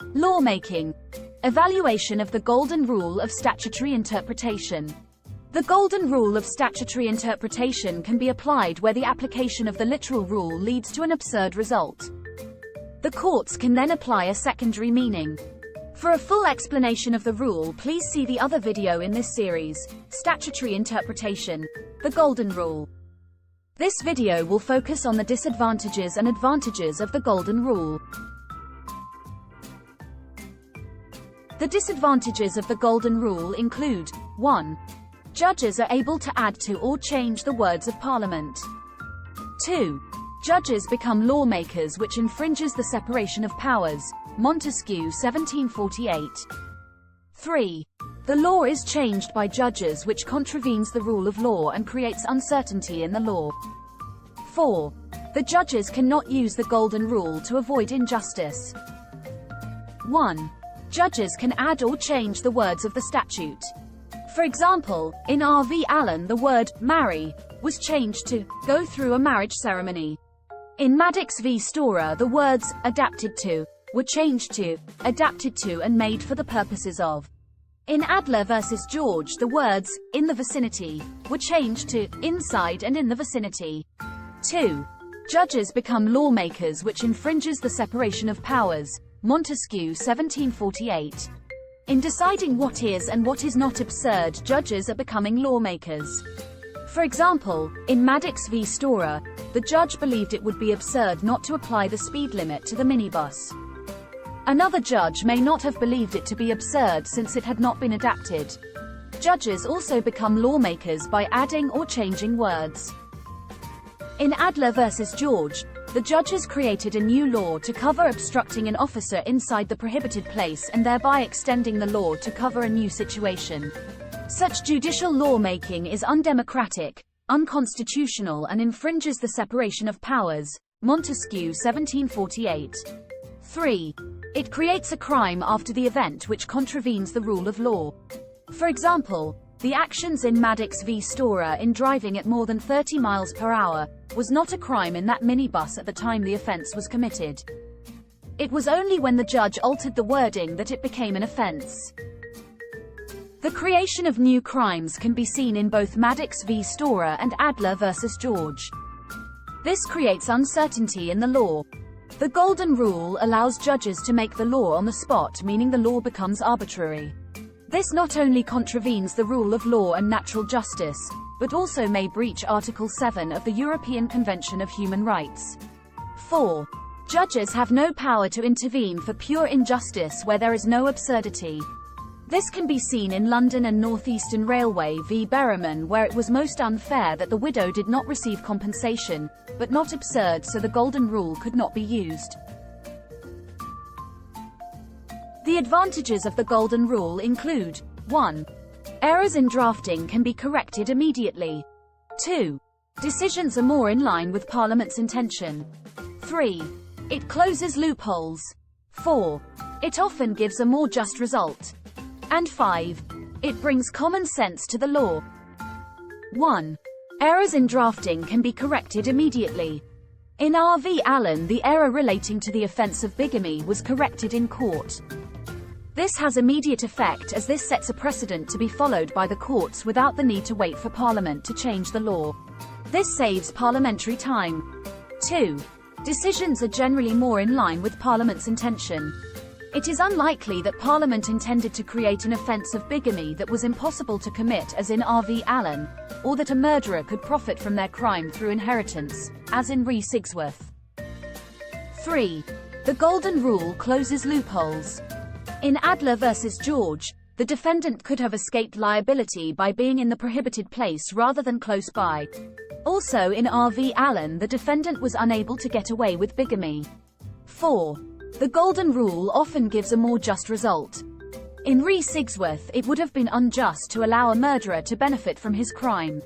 Lawmaking. Evaluation of the Golden Rule of Statutory Interpretation. The Golden Rule of Statutory Interpretation can be applied where the application of the literal rule leads to an absurd result. The courts can then apply a secondary meaning. For a full explanation of the rule, please see the other video in this series, Statutory Interpretation, the Golden Rule. This video will focus on the disadvantages and advantages of the Golden Rule. The disadvantages of the Golden Rule include: 1. Judges are able to add to or change the words of Parliament. 2. Judges become lawmakers, which infringes the separation of powers. Montesquieu 1748. 3. The law is changed by judges, which contravenes the rule of law and creates uncertainty in the law. 4. The judges cannot use the Golden Rule to avoid injustice. 1. Judges can add or change the words of the statute. For example, in R. v. Allen the word marry was changed to go through a marriage ceremony. In Maddox v. Storer the words adapted to were changed to adapted to and made for the purposes of. In Adler v. George the words in the vicinity were changed to inside and in the vicinity. 2. Judges become lawmakers, which infringes the separation of powers. Montesquieu 1748. In deciding what is and what is not absurd, judges are becoming lawmakers. For example, in Maddox v. Storer, the judge believed it would be absurd not to apply the speed limit to the minibus. Another judge may not have believed it to be absurd since it had not been adapted. Judges also become lawmakers by adding or changing words. In Adler v. George, the judges created a new law to cover obstructing an officer inside the prohibited place and thereby extending the law to cover a new situation. Such judicial lawmaking is undemocratic, unconstitutional and infringes the separation of powers. Montesquieu 1748. 3. It creates a crime after the event which contravenes the rule of law. For example, the actions in Maddox v. Storer in driving at more than 30 miles per hour was not a crime in that minibus at the time the offense was committed. It was only when the judge altered the wording that it became an offense. The creation of new crimes can be seen in both Maddox v. Storer and Adler v. George. This creates uncertainty in the law. The Golden Rule allows judges to make the law on the spot, meaning the law becomes arbitrary. This not only contravenes the rule of law and natural justice, but also may breach Article 7 of the European Convention of Human Rights. 4. Judges have no power to intervene for pure injustice where there is no absurdity. This can be seen in London and North Eastern Railway v. Berriman, where it was most unfair that the widow did not receive compensation, but not absurd, so the Golden Rule could not be used. The advantages of the Golden Rule include: 1. Errors in drafting can be corrected immediately. 2. Decisions are more in line with Parliament's intention. 3. It closes loopholes. 4. It often gives a more just result. And 5. It brings common sense to the law. 1. Errors in drafting can be corrected immediately. In R. v. Allen the error relating to the offence of bigamy was corrected in court. This has immediate effect, as this sets a precedent to be followed by the courts without the need to wait for Parliament to change the law. This saves parliamentary time. 2. Decisions are generally more in line with Parliament's intention. It is unlikely that Parliament intended to create an offence of bigamy that was impossible to commit, as in R. v. Allen, or that a murderer could profit from their crime through inheritance, as in re Sigsworth. 3. The Golden Rule closes loopholes. In Adler v. George, the defendant could have escaped liability by being in the prohibited place rather than close by. Also in R. v. Allen the defendant was unable to get away with bigamy. 4. The Golden Rule often gives a more just result. In re Sigsworth it would have been unjust to allow a murderer to benefit from his crime.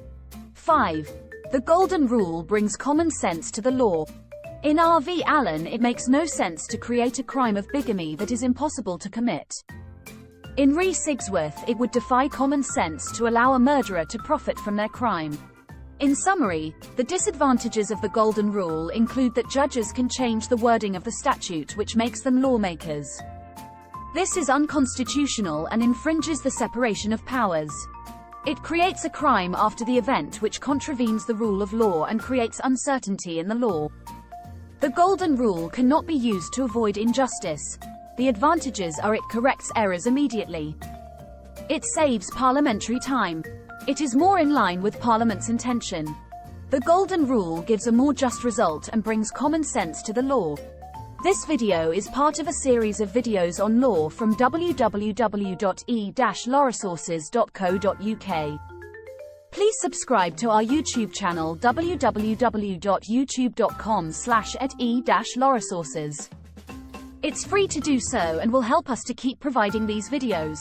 5. The Golden Rule brings common sense to the law. In R. v. Allen it makes no sense to create a crime of bigamy that is impossible to commit. In re Sigsworth it would defy common sense to allow a murderer to profit from their crime. In summary, the disadvantages of the Golden Rule include that judges can change the wording of the statute, which makes them lawmakers. This is unconstitutional and infringes the separation of powers. It creates a crime after the event which contravenes the rule of law and creates uncertainty in the law. The golden rule cannot be used to avoid injustice. The advantages are: it corrects errors immediately. It saves parliamentary time. It is more in line with Parliament's intention. The golden rule gives a more just result and brings common sense to the law. This video is part of a series of videos on law from www.e-lawresources.co.uk. Please subscribe to our YouTube channel www.youtube.com/e-lawresources. It's free to do so and will help us to keep providing these videos.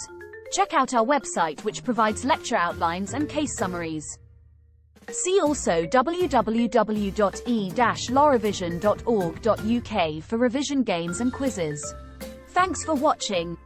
Check out our website, which provides lecture outlines and case summaries. See also www.e-lawrevision.org.uk for revision games and quizzes. Thanks for watching.